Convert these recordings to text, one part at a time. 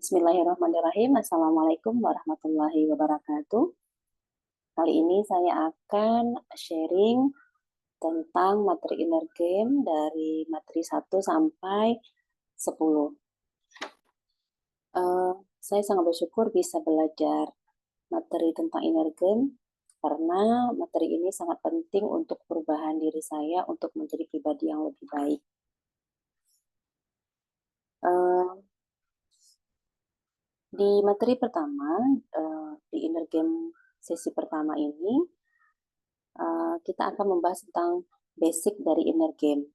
Bismillahirrahmanirrahim. Assalamualaikum warahmatullahi wabarakatuh. Kali ini saya akan sharing tentang materi inner game dari materi 1 sampai 10. Saya sangat bersyukur bisa belajar materi tentang inner game karena materi ini sangat penting untuk perubahan diri saya untuk menjadi pribadi yang lebih baik. Di materi pertama, di inner game sesi pertama ini, kita akan membahas tentang basic dari inner game.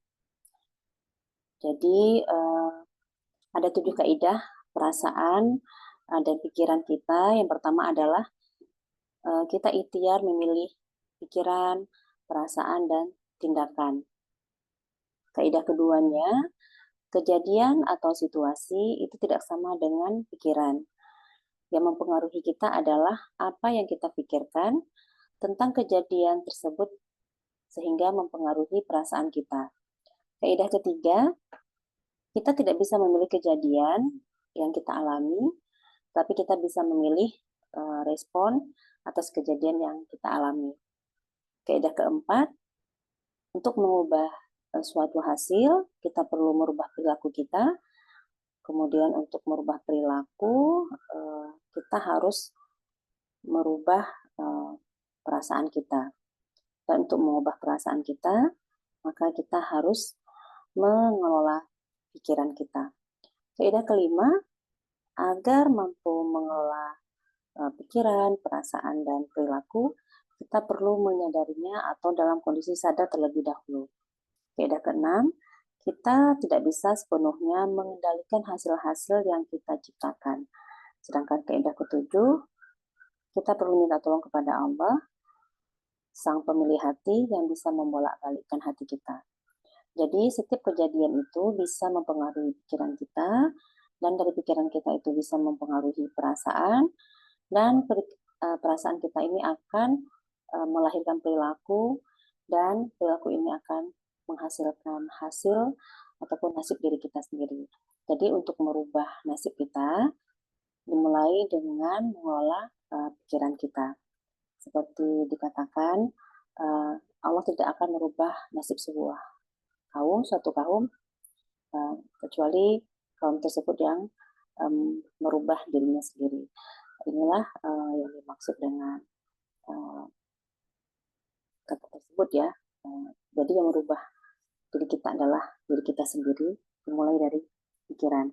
Jadi, ada 7 kaidah perasaan dan pikiran kita. Yang pertama adalah kita ikhtiar memilih pikiran, perasaan, dan tindakan. Kaidah keduanya, kejadian atau situasi itu tidak sama dengan pikiran. Yang mempengaruhi kita adalah apa yang kita pikirkan tentang kejadian tersebut sehingga mempengaruhi perasaan kita. Kaidah ketiga, kita tidak bisa memilih kejadian yang kita alami, tapi kita bisa memilih respon atas kejadian yang kita alami. Kaidah keempat, untuk mengubah suatu hasil, kita perlu merubah perilaku kita. Kemudian untuk merubah perilaku, kita harus merubah perasaan kita. Dan untuk mengubah perasaan kita, maka kita harus mengelola pikiran kita. Kaidah kelima, agar mampu mengelola pikiran, perasaan, dan perilaku, kita perlu menyadarinya atau dalam kondisi sadar terlebih dahulu. Kaidah keenam, kita tidak bisa sepenuhnya mengendalikan hasil-hasil yang kita ciptakan. Sedangkan kaidah ketujuh, kita perlu minta tolong kepada Allah, Sang Pemilik Hati yang bisa membolak-balikkan hati kita. Jadi setiap kejadian itu bisa mempengaruhi pikiran kita, dan dari pikiran kita itu bisa mempengaruhi perasaan, dan perasaan kita ini akan melahirkan perilaku, dan perilaku ini akan menghasilkan hasil ataupun nasib diri kita sendiri. Jadi untuk merubah nasib kita, dimulai dengan mengelola pikiran kita. Seperti dikatakan, Allah tidak akan merubah nasib sebuah suatu kaum, kecuali kaum tersebut yang merubah dirinya sendiri. Inilah yang dimaksud dengan kata tersebut ya. Jadi yang merubah diri kita adalah diri kita sendiri, dimulai dari pikiran.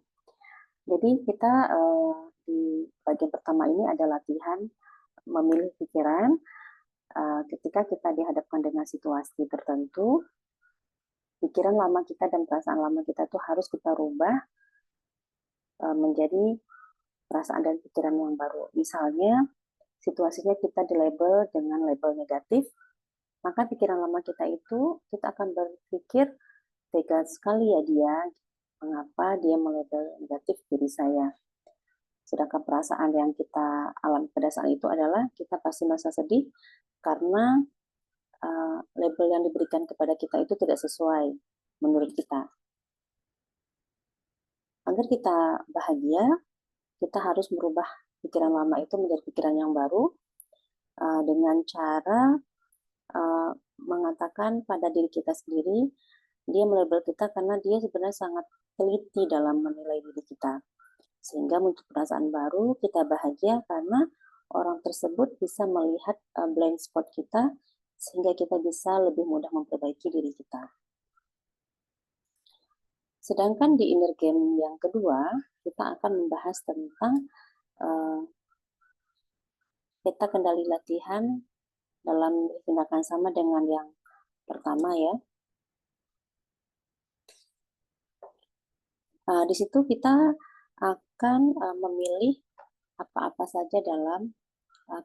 Jadi kita di bagian pertama ini ada latihan memilih pikiran. Ketika kita dihadapkan dengan situasi tertentu, pikiran lama kita dan perasaan lama kita itu harus kita rubah menjadi perasaan dan pikiran yang baru. Misalnya, situasinya kita dilabel dengan label negatif, maka pikiran lama kita itu, kita akan berpikir, tega sekali ya dia, mengapa dia melabel negatif diri saya. Sedangkan perasaan yang kita alami pada saat itu adalah, kita pasti merasa sedih, karena label yang diberikan kepada kita itu tidak sesuai menurut kita. Agar kita bahagia, kita harus merubah pikiran lama itu menjadi pikiran yang baru dengan cara mengatakan pada diri kita sendiri, dia melabel kita karena dia sebenarnya sangat teliti dalam menilai diri kita. Sehingga muncul perasaan baru, kita bahagia karena orang tersebut bisa melihat blind spot kita, sehingga kita bisa lebih mudah memperbaiki diri kita. Sedangkan di inner game yang kedua, kita akan membahas tentang peta kendali latihan dalam tindakan sama dengan yang pertama ya. Di situ kita akan memilih apa-apa saja dalam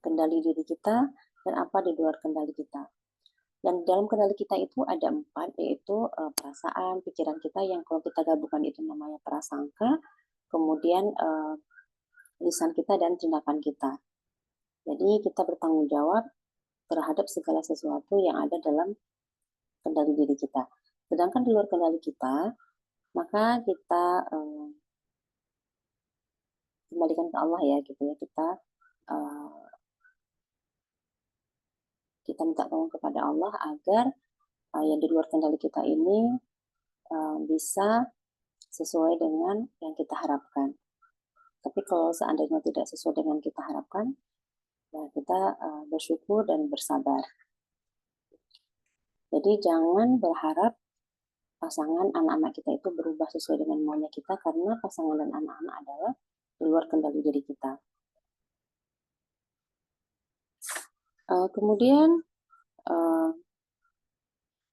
kendali diri kita dan apa di luar kendali kita. Dan dalam kendali kita itu ada 4, yaitu perasaan, pikiran kita yang kalau kita gabungkan itu namanya prasangka, kemudian lisan kita dan tindakan kita. Jadi kita bertanggung jawab terhadap segala sesuatu yang ada dalam kendali diri kita. Sedangkan di luar kendali kita, maka kita kembalikan ke Allah ya gitu ya, kita minta tolong kepada Allah agar yang di luar kendali kita ini bisa sesuai dengan yang kita harapkan. Tapi kalau seandainya tidak sesuai dengan kita harapkan, ya kita bersyukur dan bersabar. Jadi jangan berharap pasangan anak-anak kita itu berubah sesuai dengan maunya kita, karena pasangan dan anak-anak adalah di luar kendali diri kita. Kemudian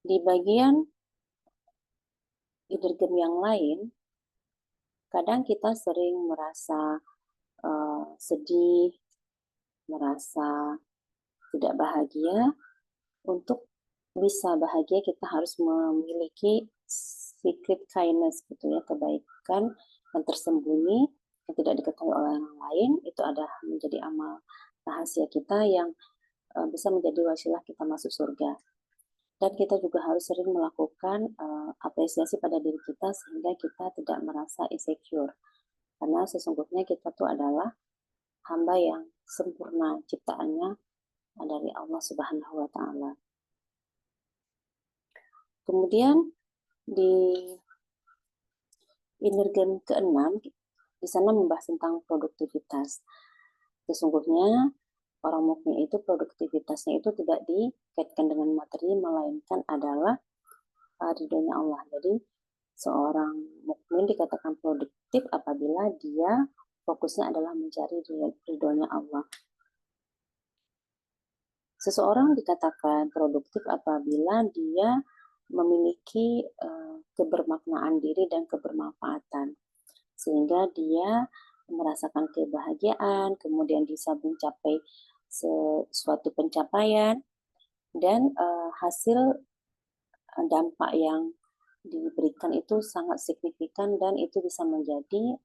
di bagian inner game yang lain, kadang kita sering merasa sedih, merasa tidak bahagia. Untuk bisa bahagia kita harus memiliki secret kindness gitu ya, kebaikan yang tersembunyi yang tidak diketahui oleh orang lain. Itu ada menjadi amal rahasia kita yang bisa menjadi wasilah kita masuk surga. Dan kita juga harus sering melakukan apresiasi pada diri kita sehingga kita tidak merasa insecure. Karena sesungguhnya kita tuh adalah hamba yang sempurna ciptaannya dari Allah Subhanahu wa Ta'ala. Kemudian di inner game ke-6, di sana membahas tentang produktivitas. Sesungguhnya orang mukmin itu produktivitasnya itu tidak dikaitkan dengan materi, melainkan adalah ridhonya Allah. Jadi seorang mukmin dikatakan produktif apabila dia fokusnya adalah mencari ridhonya Allah. Seseorang dikatakan produktif apabila dia memiliki kebermaknaan diri dan kebermanfaatan, sehingga dia merasakan kebahagiaan, kemudian bisa mencapai sesuatu pencapaian, dan hasil dampak yang diberikan itu sangat signifikan dan itu bisa menjadi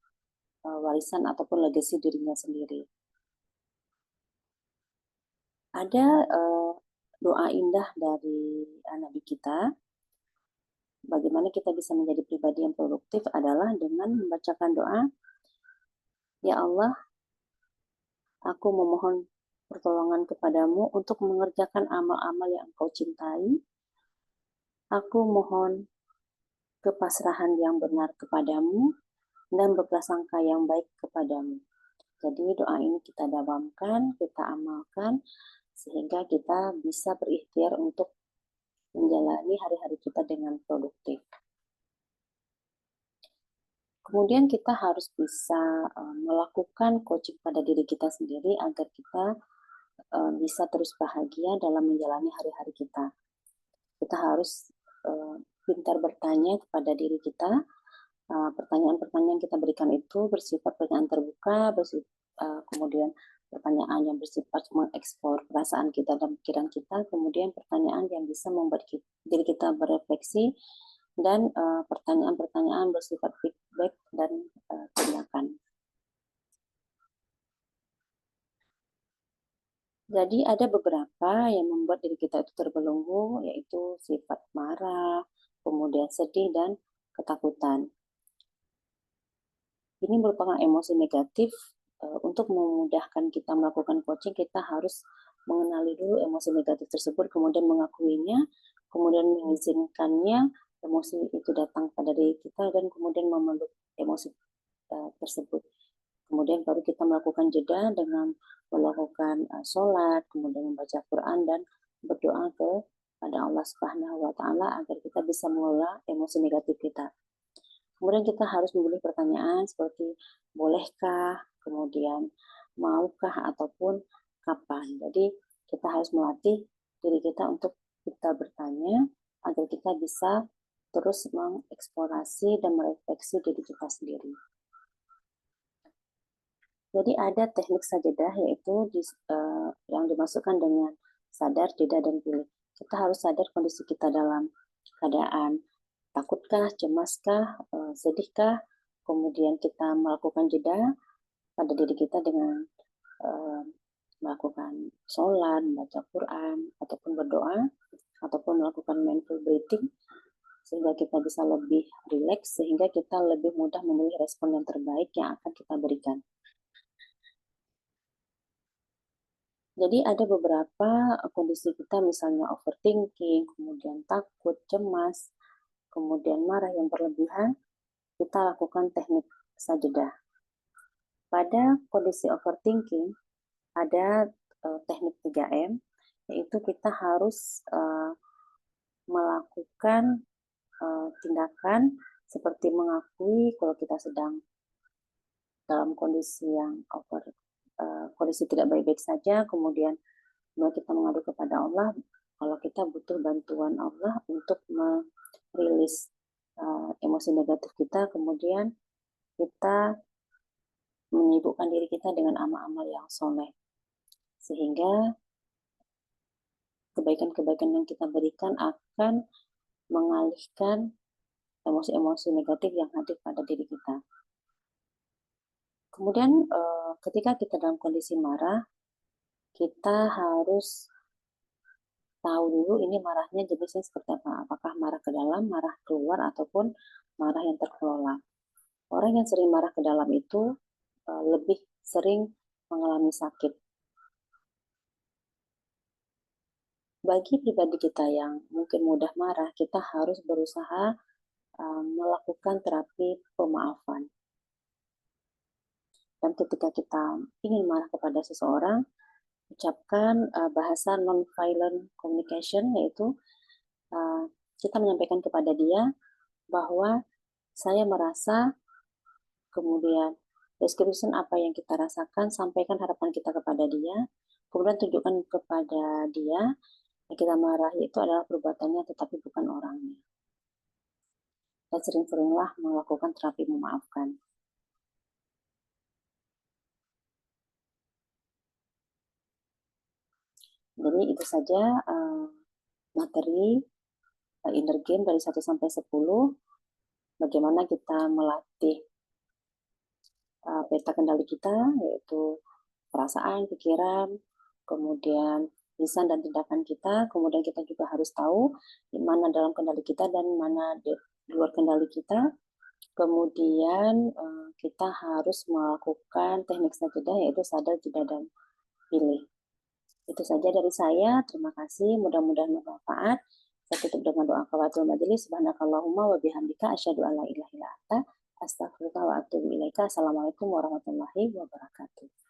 warisan ataupun legasi dirinya sendiri. Ada doa indah dari Nabi kita. Bagaimana kita bisa menjadi pribadi yang produktif adalah dengan membacakan doa, ya Allah, aku memohon pertolongan kepadamu untuk mengerjakan amal-amal yang engkau cintai. Aku mohon kepasrahan yang benar kepadamu dan berprasangka yang baik kepadamu. Jadi doa ini kita dawamkan, kita amalkan, sehingga kita bisa berikhtiar untuk menjalani hari-hari kita dengan produktif. Kemudian kita harus bisa melakukan coaching pada diri kita sendiri agar kita bisa terus bahagia dalam menjalani hari-hari kita. Kita harus pintar bertanya kepada diri kita. Pertanyaan-pertanyaan yang kita berikan itu bersifat pertanyaan terbuka, kemudian pertanyaan yang bersifat mengekspor perasaan kita dan pikiran kita, kemudian pertanyaan yang bisa membuat diri kita berefleksi, dan pertanyaan-pertanyaan bersifat feedback dan tindakan. Jadi ada beberapa yang membuat diri kita itu terbelenggu, yaitu sifat marah, kemudian sedih, dan ketakutan. Ini merupakan emosi negatif. Untuk memudahkan kita melakukan coaching, kita harus mengenali dulu emosi negatif tersebut, kemudian mengakuinya, kemudian mengizinkannya emosi itu datang pada diri kita, dan kemudian memeluk emosi tersebut. Kemudian baru kita melakukan jeda dengan melakukan sholat, kemudian membaca Quran, dan berdoa kepada Allah Subhanahu wa Ta'ala agar kita bisa mengelola emosi negatif kita. Kemudian kita harus memilih pertanyaan seperti bolehkah, kemudian maukah, ataupun kapan. Jadi kita harus melatih diri kita untuk kita bertanya agar kita bisa terus mengeksplorasi dan merefleksi diri kita sendiri. Jadi ada teknik sajadah, yaitu yang dimasukkan dengan sadar, jeda, dan pilih. Kita harus sadar kondisi kita dalam keadaan takutkah, cemaskah, sedihkah, kemudian kita melakukan jeda pada diri kita dengan melakukan sholat, membaca Quran, ataupun berdoa, ataupun melakukan mindful breathing, sehingga kita bisa lebih rileks, sehingga kita lebih mudah memilih respon yang terbaik yang akan kita berikan. Jadi ada beberapa kondisi kita, misalnya overthinking, kemudian takut, cemas, kemudian marah yang berlebihan, kita lakukan teknik sajadah. Pada kondisi overthinking ada teknik 3M, yaitu kita harus melakukan tindakan seperti mengakui kalau kita sedang dalam kondisi yang kondisi tidak baik-baik saja, kemudian mulai kita mengadu kepada Allah kalau kita butuh bantuan Allah untuk merilis emosi negatif kita, kemudian kita menyibukkan diri kita dengan amal-amal yang soleh, sehingga kebaikan-kebaikan yang kita berikan akan mengalihkan emosi-emosi negatif yang hadir pada diri kita. Kemudian ketika kita dalam kondisi marah, kita harus tahu dulu ini marahnya jenisnya seperti apa. Apakah marah ke dalam, marah keluar, ataupun marah yang terkelola. Orang yang sering marah ke dalam itu lebih sering mengalami sakit. Bagi pribadi kita yang mungkin mudah marah, kita harus berusaha melakukan terapi pemaafan. Dan ketika kita ingin marah kepada seseorang, ucapkan bahasa non-violent communication, yaitu kita menyampaikan kepada dia bahwa saya merasa, kemudian description apa yang kita rasakan, sampaikan harapan kita kepada dia, kemudian tunjukkan kepada dia yang kita marah itu adalah perbuatannya tetapi bukan orangnya. Dan sering-seringlah melakukan terapi memaafkan. Jadi itu saja materi inner game dari 1 sampai 10, bagaimana kita melatih peta kendali kita, yaitu perasaan, pikiran, kemudian lisan dan tindakan kita. Kemudian kita juga harus tahu di mana dalam kendali kita dan mana di luar kendali kita. Kemudian kita harus melakukan teknik sajadah, yaitu sadar, jeda, dan pilih. Itu saja dari saya. Terima kasih. Mudah-mudahan bermanfaat. Saya tutup dengan doa kafatul majelis. Subhanakallahumma wa bihamdika asyhadu an la ilaha illa anta astaghfiruka wa atubu ilaika. Assalamualaikum warahmatullahi wabarakatuh.